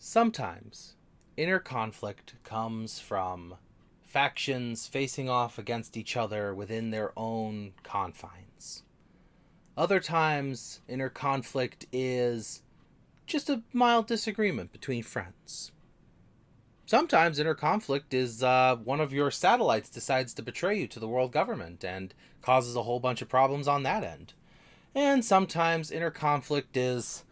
Sometimes inner conflict comes from factions facing off against each other within their own confines. Other times, inner conflict is just a mild disagreement between friends. Sometimes inner conflict is one of your satellites decides to betray you to the world government and causes a whole bunch of problems on that end. And sometimes inner conflict is,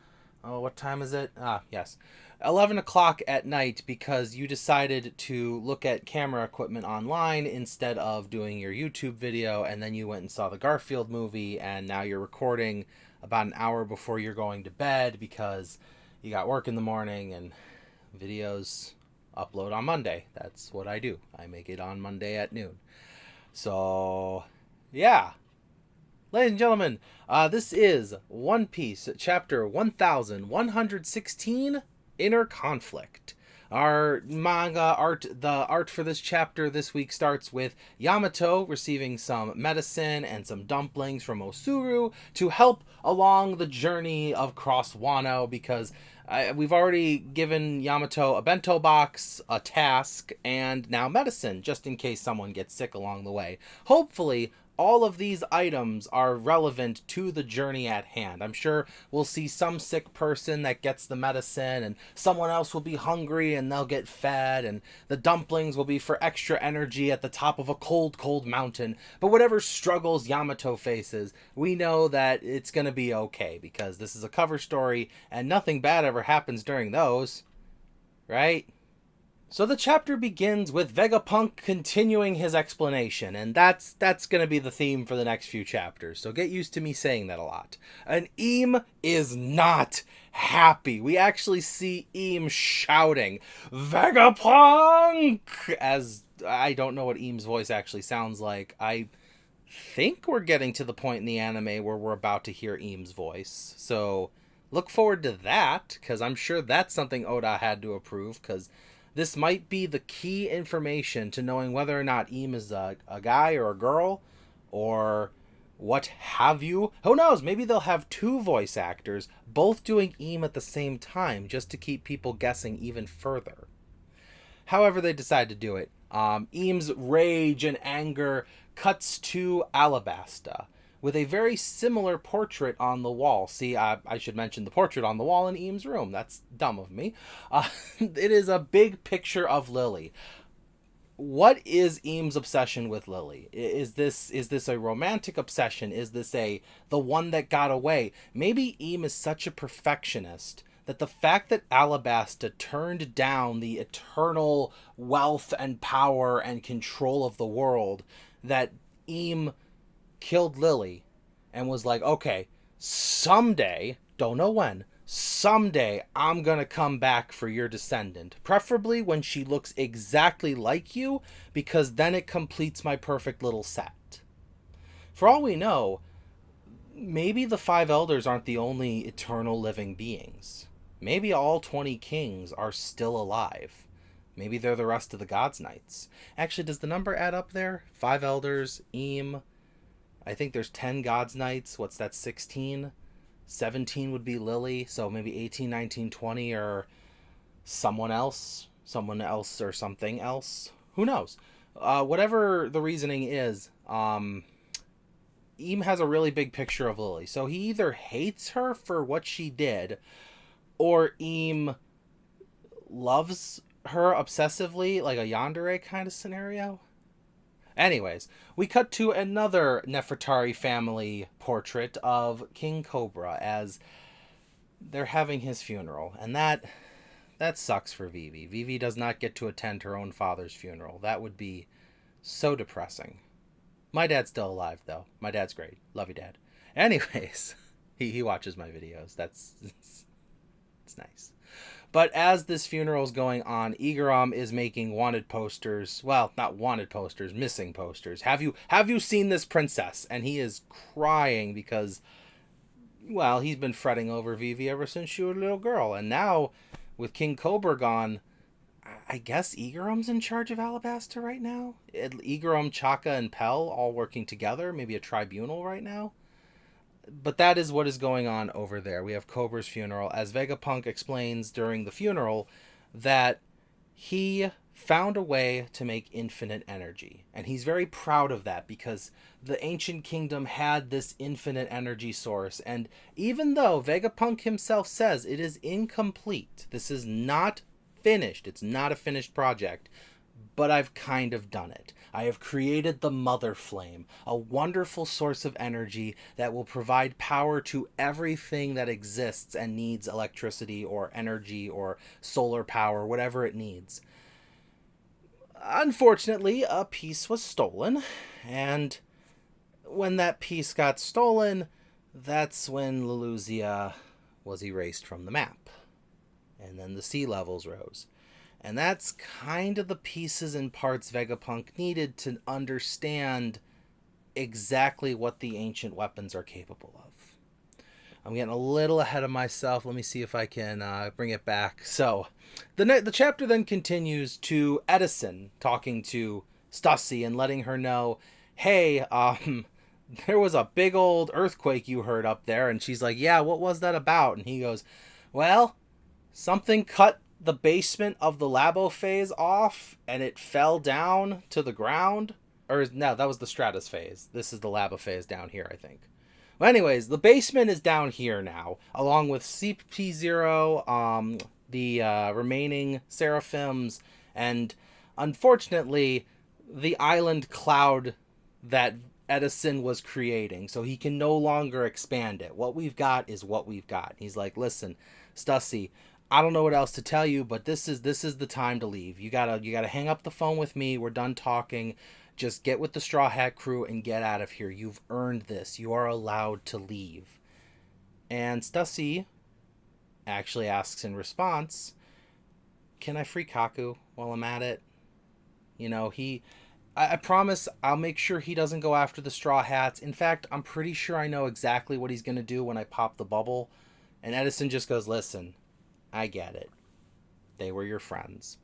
oh, what time is it? Yes, 11 o'clock at night because you decided to look at camera equipment online instead of doing your YouTube video, and then you went and saw the Garfield movie, and now you're recording about an hour before you're going to bed because you got work in the morning and videos upload on Monday. That's what I do. I make it on Monday at noon. So, yeah. Ladies and gentlemen, this is One Piece, chapter 1116, Inner Conflict. Our manga art, the art for this chapter this week starts with Yamato receiving some medicine and some dumplings from Osuru to help along the journey of Cross Wano because we've already given Yamato a bento box, a task, and now medicine, just in case someone gets sick along the way. Hopefully, all of these items are relevant to the journey at hand. I'm sure we'll see some sick person that gets the medicine, and someone else will be hungry and they'll get fed, and the dumplings will be for extra energy at the top of a cold, cold mountain. But whatever struggles Yamato faces, we know that it's going to be okay because this is a cover story and nothing bad ever happens during those, right? So the chapter begins with Vegapunk continuing his explanation, and that's going to be the theme for the next few chapters, so get used to me saying that a lot. And Eam is not happy. We actually see Eam shouting, Vegapunk! As I don't know what Eam's voice actually sounds like. I think we're getting to the point in the anime where we're about to hear Eam's voice, so look forward to that, because I'm sure that's something Oda had to approve, because this might be the key information to knowing whether or not Eam is a guy or a girl or what have you. Who knows? Maybe they'll have two voice actors both doing Eam at the same time just to keep people guessing even further. However they decide to do it, Eam's rage and anger cuts to Alabasta with a very similar portrait on the wall. See, I should mention the portrait on the wall in Eam's room. That's dumb of me. It is a big picture of Lily. What is Eam's obsession with Lily? Is this a romantic obsession? Is this the one that got away? Maybe Eam is such a perfectionist that the fact that Alabasta turned down the eternal wealth and power and control of the world, that Eam killed Lily and was like, okay, someday, don't know when, someday I'm gonna come back for your descendant, preferably when she looks exactly like you, because then it completes my perfect little set. For all we know, maybe the five elders aren't the only eternal living beings. Maybe all 20 kings are still alive. Maybe they're the rest of the gods' knights. Actually, does the number add up there? Five elders, Eam, I think there's 10 God's Knights. What's that, 16? 17 would be Lily, so maybe 18, 19, 20 or someone else or something else. Who knows? Whatever the reasoning is, Eam has a really big picture of Lily. So he either hates her for what she did, or Eam loves her obsessively, like a yandere kind of scenario. Anyways, we cut to another Nefertari family portrait of King Cobra as they're having his funeral, and that sucks for Vivi. Vivi does not get to attend her own father's funeral. That would be so depressing. My dad's still alive, though. My dad's great. Love you, Dad. Anyways, he watches my videos. It's nice. But as this funeral is going on, Igaram is making wanted posters. Well, not wanted posters, missing posters. Have you seen this princess? And he is crying because, well, he's been fretting over Vivi ever since she was a little girl. And now, with King Cobra gone, I guess Igaram's in charge of Alabasta right now? Igaram, Chaka, and Pell all working together? Maybe a tribunal right now? But that is what is going on over there. We have Cobra's funeral, as Vegapunk explains during the funeral that he found a way to make infinite energy. And he's very proud of that because the ancient kingdom had this infinite energy source. And even though Vegapunk himself says it is incomplete, this is not finished, it's not a finished project, but I've kind of done it. I have created the Mother Flame, a wonderful source of energy that will provide power to everything that exists and needs electricity or energy or solar power, whatever it needs. Unfortunately, a piece was stolen, and when that piece got stolen, that's when Leluzia was erased from the map. And then the sea levels rose. And that's kind of the pieces and parts Vegapunk needed to understand exactly what the ancient weapons are capable of. I'm getting a little ahead of myself. Let me see if I can bring it back. So, the chapter then continues to Edison talking to Stussy and letting her know, hey, there was a big old earthquake you heard up there. And she's like, yeah, what was that about? And he goes, well, something cut the basement of the labo phase off and it fell down to the ground. Or no, that was the stratus phase. This is the labo phase down here, I think. Well, anyways, the basement is down here now, along with CP0, the remaining seraphims, and unfortunately, the island cloud that Edison was creating. So he can no longer expand it. What we've got is what we've got. He's like, listen, Stussy, I don't know what else to tell you, but this is the time to leave. You gotta hang up the phone with me. We're done talking. Just get with the Straw Hat crew and get out of here. You've earned this. You are allowed to leave. And Stussy actually asks in response, can I free Kaku while I'm at it? You know, I promise I'll make sure he doesn't go after the Straw Hats. In fact, I'm pretty sure I know exactly what he's going to do when I pop the bubble. And Edison just goes, listen, I get it. They were your friends.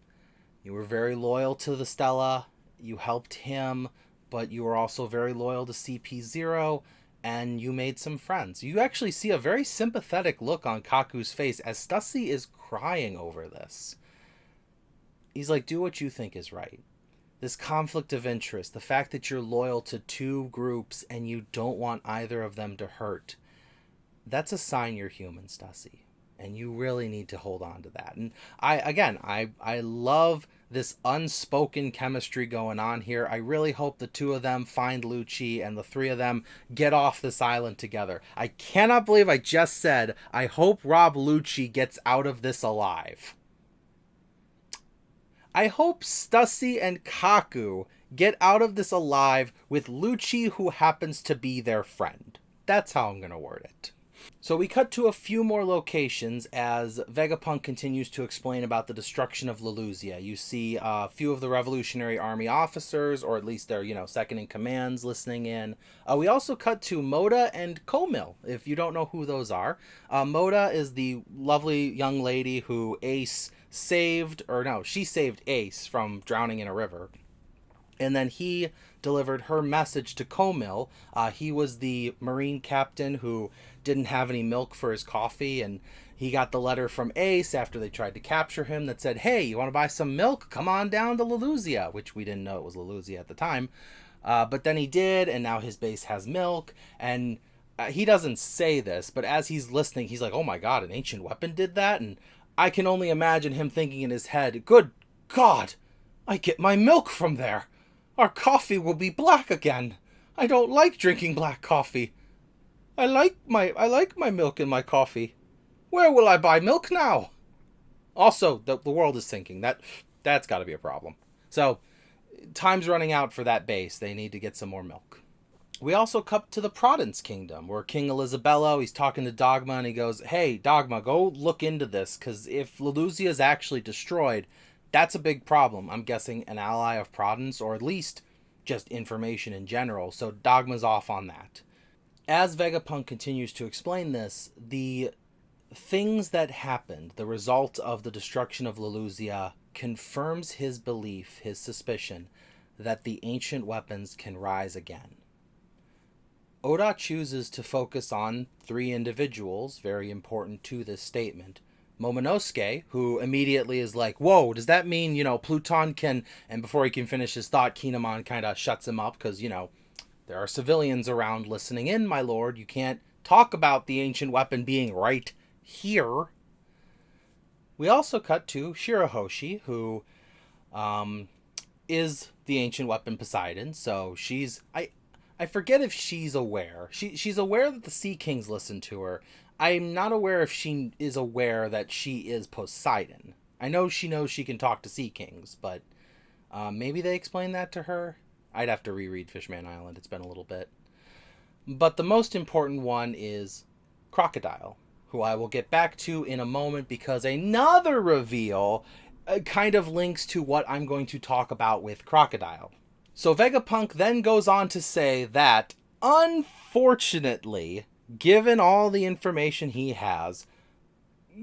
You were very loyal to the Stella. You helped him, but you were also very loyal to CP0, and you made some friends. You actually see a very sympathetic look on Kaku's face as Stussy is crying over this. He's like, do what you think is right. This conflict of interest, the fact that you're loyal to two groups and you don't want either of them to hurt, that's a sign you're human, Stussy. And you really need to hold on to that. And I love this unspoken chemistry going on here. I really hope the two of them find Lucci and the three of them get off this island together. I cannot believe I just said, I hope Rob Lucci gets out of this alive. I hope Stussy and Kaku get out of this alive with Lucci, who happens to be their friend. That's how I'm going to word it. So we cut to a few more locations as Vegapunk continues to explain about the destruction of Leluzia. You see a few of the Revolutionary Army officers, or at least their, second in commands listening in. We also cut to Moda and Komil, if you don't know who those are. Moda is the lovely young lady who Ace saved, she saved Ace from drowning in a river. And then he delivered her message to Komil. He was the Marine captain who didn't have any milk for his coffee, and he got the letter from Ace after they tried to capture him that said, hey, you want to buy some milk? Come on down to Leluzia, which we didn't know it was Leluzia at the time. But then he did, and now his base has milk, and he doesn't say this, but as he's listening, he's like, oh my god, an ancient weapon did that? And I can only imagine him thinking in his head, good God, I get my milk from there. Our coffee will be black again. I don't like drinking black coffee. I like my milk in my coffee. Where will I buy milk now? Also, the world is sinking. That's got to be a problem. So, time's running out for that base. They need to get some more milk. We also cut to the Province Kingdom, where King Elisabello, he's talking to Dogma, and he goes, hey, Dogma, go look into this, because if Leluzia is actually destroyed, that's a big problem. I'm guessing an ally of Providence, or at least just information in general. So Dogma's off on that. As Vegapunk continues to explain this, the things that happened, the result of the destruction of Leluzia, confirms his belief, his suspicion, that the ancient weapons can rise again. Oda chooses to focus on three individuals very important to this statement. Momonosuke, who immediately is like, whoa, does that mean, Pluton can... And before he can finish his thought, Kinemon kind of shuts him up because, there are civilians around listening in, my lord. You can't talk about the ancient weapon being right here. We also cut to Shirahoshi, who is the ancient weapon Poseidon. So she's... I forget if she's aware. She's aware that the Sea Kings listen to her. I'm not aware if she is aware that she is Poseidon. I know she knows she can talk to Sea Kings, but maybe they explain that to her. I'd have to reread Fishman Island. It's been a little bit. But the most important one is Crocodile, who I will get back to in a moment because another reveal kind of links to what I'm going to talk about with Crocodile. So Vegapunk then goes on to say that, unfortunately, given all the information he has,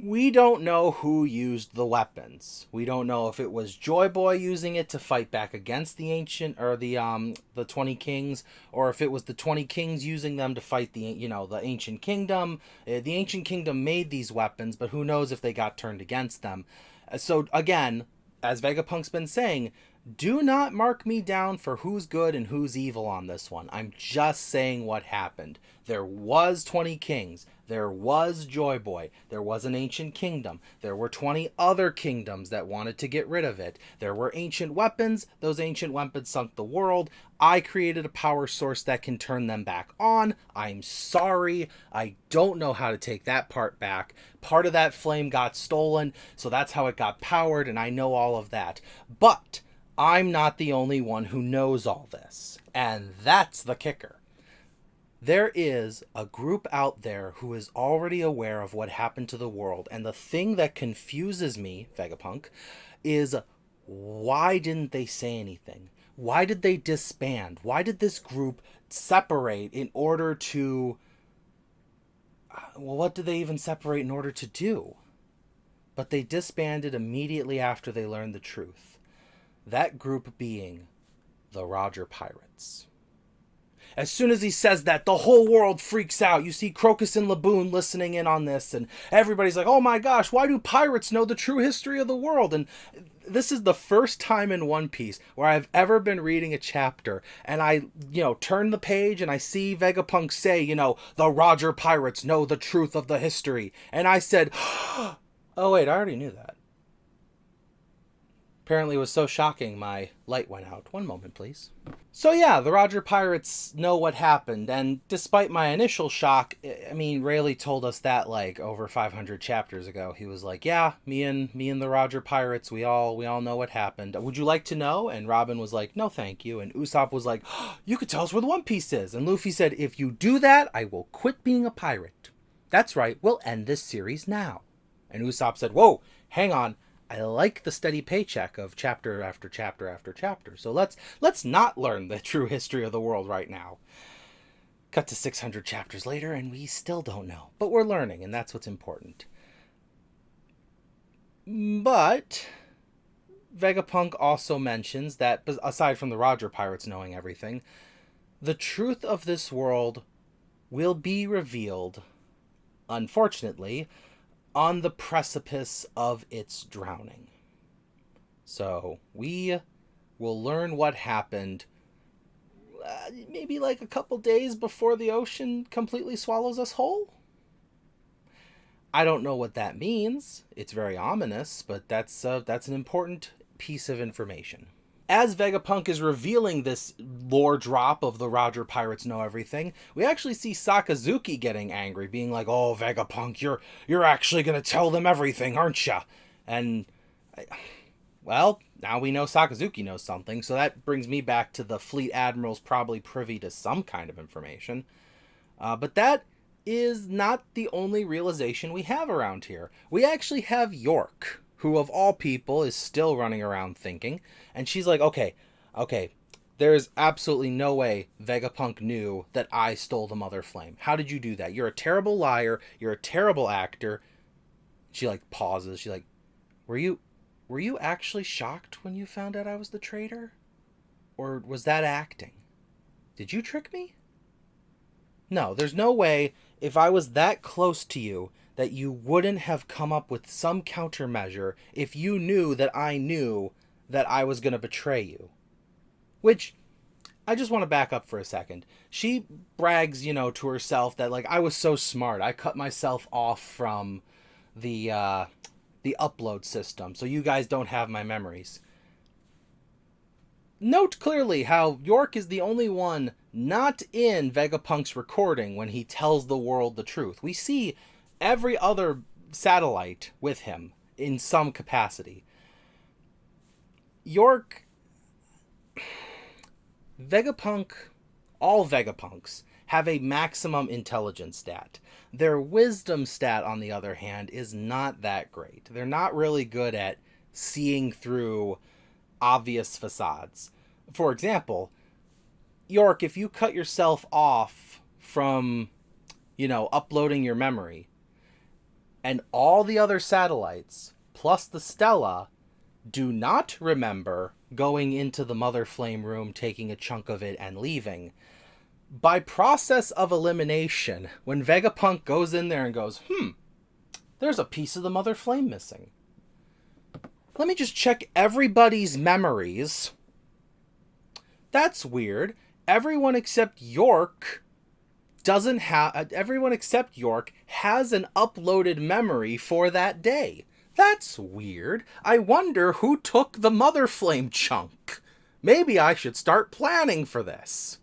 we don't know who used the weapons. We don't know if it was Joy Boy using it to fight back against the ancient or the 20 kings, or if it was the 20 kings using them to fight the ancient kingdom. The ancient kingdom made these weapons, but who knows if they got turned against them. So again, as Vegapunk's been saying, do not mark me down for who's good and who's evil on this one. I'm just saying what happened. There was 20 kings. There was Joy Boy. There was an ancient kingdom. There were 20 other kingdoms that wanted to get rid of it. There were ancient weapons. Those ancient weapons sunk the world. I created a power source that can turn them back on. I'm sorry. I don't know how to take that part back. Part of that flame got stolen, so that's how it got powered, and I know all of that. But I'm not the only one who knows all this. And that's the kicker. There is a group out there who is already aware of what happened to the world. And the thing that confuses me, Vegapunk, is why didn't they say anything? Why did they disband? Why did this group separate in order to... Well, what did they even separate in order to do? But they disbanded immediately after they learned the truth. That group being the Roger Pirates. As soon as he says that, the whole world freaks out. You see Crocus and Laboon listening in on this, and everybody's like, oh my gosh, why do pirates know the true history of the world? And this is the first time in One Piece where I've ever been reading a chapter, and I, turn the page and I see Vegapunk say, the Roger Pirates know the truth of the history. And I said, oh wait, I already knew that. Apparently it was so shocking my light went out. One moment, please. So yeah, the Roger Pirates know what happened, and despite my initial shock, Rayleigh told us that over 500 chapters ago. He was like, yeah, me and the Roger Pirates, we all know what happened. Would you like to know? And Robin was like, no thank you. And Usopp was like, you could tell us where the One Piece is. And Luffy said, if you do that, I will quit being a pirate. That's right, we'll end this series now. And Usopp said, whoa, hang on. I like the steady paycheck of chapter after chapter after chapter. So let's not learn the true history of the world right now. Cut to 600 chapters later and we still don't know. But we're learning, and that's what's important. But Vegapunk also mentions that, aside from the Roger Pirates knowing everything, the truth of this world will be revealed, unfortunately, on the precipice of its drowning. So we will learn what happened maybe a couple days before the ocean completely swallows us whole. I don't know what that means. It's very ominous, but that's an important piece of information. As Vegapunk is revealing this lore drop of the Roger Pirates know everything, we actually see Sakazuki getting angry, being like, oh, Vegapunk, you're actually going to tell them everything, aren't you? And, well, now we know Sakazuki knows something, so that brings me back to the Fleet Admiral's probably privy to some kind of information. But that is not the only realization we have around here. We actually have York, who of all people is still running around thinking, and she's like, okay, there's absolutely no way Vegapunk knew that I stole the Mother Flame. How did you do that? You're a terrible liar, you're a terrible actor. She pauses, she's like, were you actually shocked when you found out I was the traitor? Or was that acting? Did you trick me? No, there's no way if I was that close to you that you wouldn't have come up with some countermeasure if you knew that I was going to betray you. Which, I just want to back up for a second. She brags, to herself that, like, I was so smart. I cut myself off from the upload system, so you guys don't have my memories. Note clearly how York is the only one not in Vegapunk's recording when he tells the world the truth. We see every other satellite with him in some capacity. York, Vegapunk, all Vegapunks have a maximum intelligence stat. Their wisdom stat, on the other hand, is not that great. They're not really good at seeing through obvious facades. For example, York, if you cut yourself off from, uploading your memory, and all the other satellites, plus the Stella, do not remember going into the Mother Flame room, taking a chunk of it, and leaving, by process of elimination, when Vegapunk goes in there and goes, there's a piece of the Mother Flame missing. Let me just check everybody's memories. That's weird. Everyone except York has an uploaded memory for that day. That's weird. I wonder who took the Mother Flame chunk. Maybe I should start planning for this.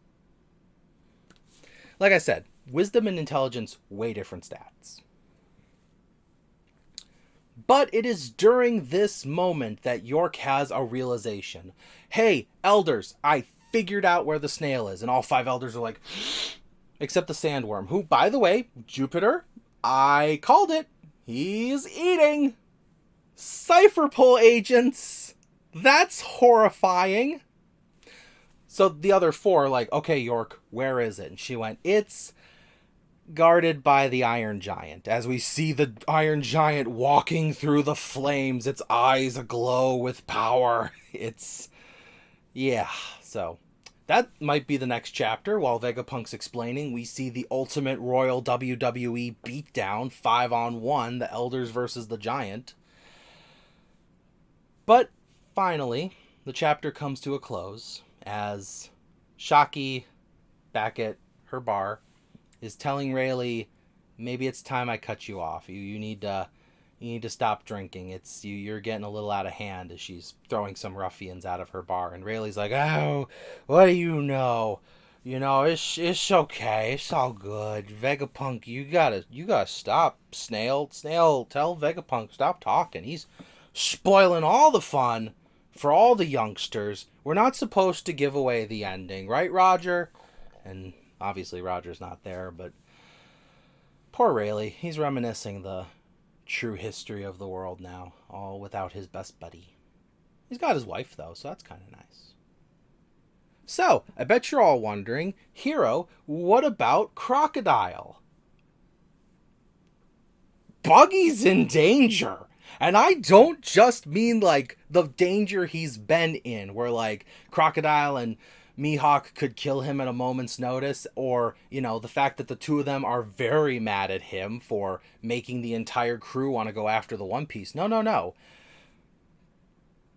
Like I said, wisdom and intelligence, way different stats. But it is during this moment that York has a realization. Hey, elders, I figured out where the snail is. And all 5 elders are like, except the sandworm, who, by the way, Jupiter, I called it. He's eating. Cipher pull agents. That's horrifying. So the other 4 are like, okay, York, where is it? And she went, it's guarded by the Iron Giant. As we see the Iron Giant walking through the flames, its eyes aglow with power. So that might be the next chapter. While Vegapunk's explaining, we see the ultimate Royal WWE beatdown, 5-on-1, the Elders versus the Giant. But finally, the chapter comes to a close as Shaki, back at her bar, is telling Rayleigh, maybe it's time I cut you off. You need to stop drinking. You're getting a little out of hand, as she's throwing some ruffians out of her bar. And Rayleigh's like, oh, what do you know? It's okay. It's all good. Vegapunk, you gotta stop. Snail, tell Vegapunk, stop talking. He's spoiling all the fun for all the youngsters. We're not supposed to give away the ending, right, Roger? And obviously Roger's not there, but poor Rayleigh. He's reminiscing the true history of the world now, all without his best buddy. He's got his wife, though, so that's kind of nice. So, I bet you're all wondering, Hero, what about Crocodile? Buggy's in danger! And I don't just mean, like, the danger he's been in, where, like, Crocodile and Mihawk could kill him at a moment's notice, or, the fact that the 2 of them are very mad at him for making the entire crew want to go after the One Piece. No.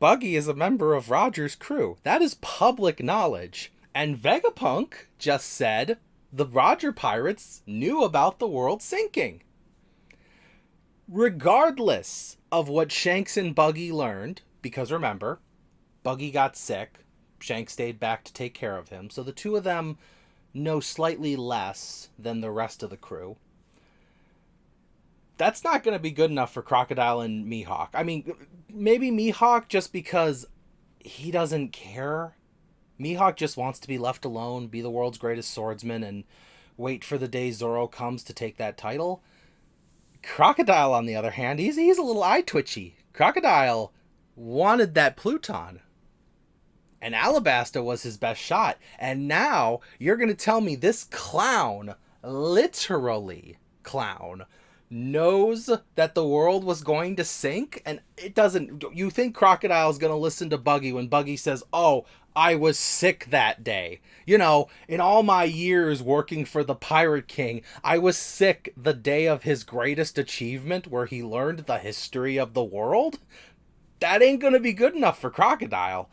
Buggy is a member of Roger's crew. That is public knowledge. And Vegapunk just said the Roger pirates knew about the world sinking. Regardless of what Shanks and Buggy learned, because remember, Buggy got sick, Shanks stayed back to take care of him, so the 2 of them know slightly less than the rest of the crew. That's not going to be good enough for Crocodile and Mihawk. I mean, maybe Mihawk just because he doesn't care. Mihawk just wants to be left alone, be the world's greatest swordsman, and wait for the day Zoro comes to take that title. Crocodile, on the other hand, he's a little eye-twitchy. Crocodile wanted that Pluton. And Alabasta was his best shot. And now you're going to tell me this clown, literally clown, knows that the world was going to sink? And it doesn't... You think Crocodile's going to listen to Buggy when Buggy says, oh, I was sick that day. You know, in all my years working for the Pirate King, I was sick the day of his greatest achievement where he learned the history of the world. That ain't gonna be good enough for Crocodile.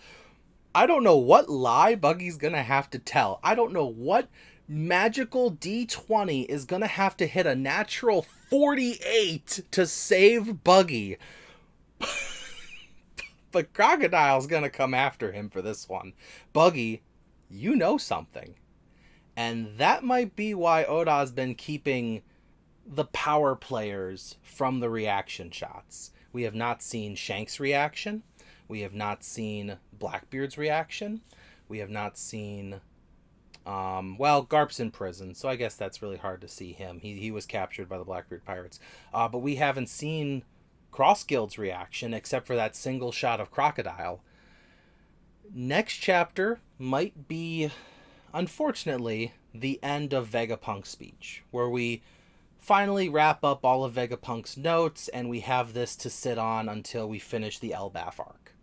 I don't know what lie Buggy's gonna have to tell. I don't know what magical D20 is gonna have to hit a natural 48 to save Buggy. But Crocodile's gonna come after him for this one. Buggy, you know something. And that might be why Oda's been keeping the power players from the reaction shots. We have not seen Shank's reaction. We have not seen Blackbeard's reaction. We have not seen... well, Garp's in prison, so I guess that's really hard to see him. He was captured by the Blackbeard Pirates. But we haven't seen Crossguild's reaction, except for that single shot of Crocodile. Next chapter might be, unfortunately, the end of Vegapunk's speech, where we finally wrap up all of Vegapunk's notes, and we have this to sit on until we finish the Elbaf arc.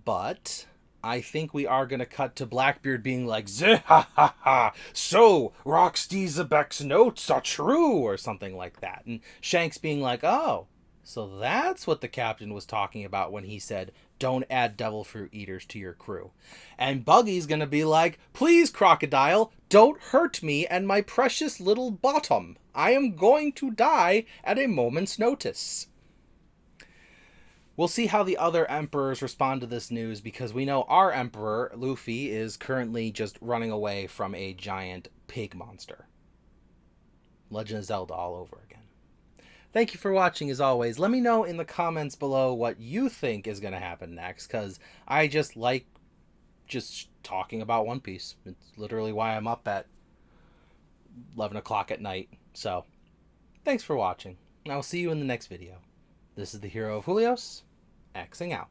But I think we are going to cut to Blackbeard being like, "Zeh-ha-ha-ha, so Roxy Zebek's notes are true," or something like that. And Shanks being like, "Oh, so that's what the captain was talking about when he said, don't add devil fruit eaters to your crew." And Buggy's going to be like, "Please, Crocodile, don't hurt me and my precious little bottom. I am going to die at a moment's notice." We'll see how the other emperors respond to this news, because we know our emperor, Luffy, is currently just running away from a giant pig monster. Legend of Zelda all over again. Thank you for watching, as always. Let me know in the comments below what you think is going to happen next, because I just like talking about One Piece. It's literally why I'm up at 11 o'clock at night. So, thanks for watching, and I'll see you in the next video. This is the Hero of Julios, Xing out.